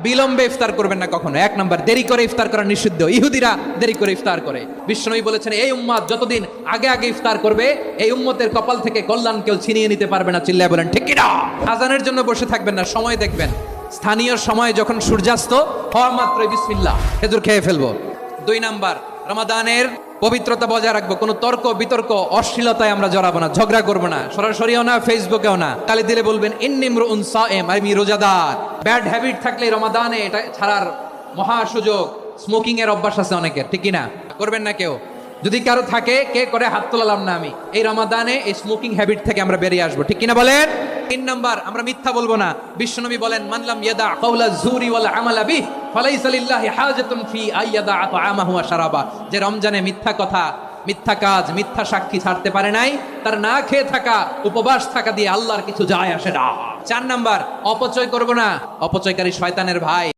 বিলম্বে ইফতার করবেন না কখনো। এক নাম্বার, দেরি করে ইফতার করা নিষিদ্ধ। ইহুদিরা দেরি করে ইফতার করে। বিশ্বনবী বলেছেন, এই উম্মত যতদিন আগে আগে ইফতার করবে, এই উম্মতের কপাল থেকে কল্যাণ কেউ ছিনিয়ে নিতে পারবে না। চিল্লায় বলেন ঠিক কি না? আজানের জন্য বসে থাকবেন না, সময় দেখবেন। স্থানীয় সময় যখন সূর্যাস্ত হওয়া মাত্রই বিসমিল্লাহ, খেজুর খেয়ে ফেলবো। 2 নাম্বার, রমাদানের পবিত্রতা বজায় রাখবো। কোনো তর্ক বিতর্ক অশ্লীলতায় আমরা জড়াবো না, ঝগড়া করবো না, সরাসরিও না, ফেসবুকেও না। কালি দিলে বলবেন ইন্নী ইমরুউন সায়েম, আমি রোজাদার। ব্যাড হ্যাবিট থাকলে রমাদানে এটা ছাড়ার মহা সুযোগ। স্মোকিং এর অভ্যাস আছে অনেকের, ঠিক কি না? করবেন না কেউ। যদি কারো থাকে, কে করে হাত তোলালাম না আমি। এই রমাদানে এই স্মোকিং হ্যাবিট থেকে আমরা বেরিয়ে আসবো, ঠিক কিনা বলেন? 3 নাম্বার, আমরা মিথ্যা বলবো না। বিশ্বনবী বলেন, মানলাম ইয়াদা কাওলা যুরি ওয়াল আমালা বিহি ফালাইসা লিল্লাহি হাজাতুন ফি আইয়াদা তাআমাহু ওয়া শারাবা। যে রমজানে মিথ্যা কথা, মিথ্যা কাজ, মিথ্যা সাক্ষী ছাড়তে পারে নাই, তার না খেয়ে থাকা, উপবাস থাকা দিয়ে আল্লাহর কিছু যায় আসে না। 4 নাম্বার, অপচয় করব না। অপচয়কারী শয়তানের ভাই।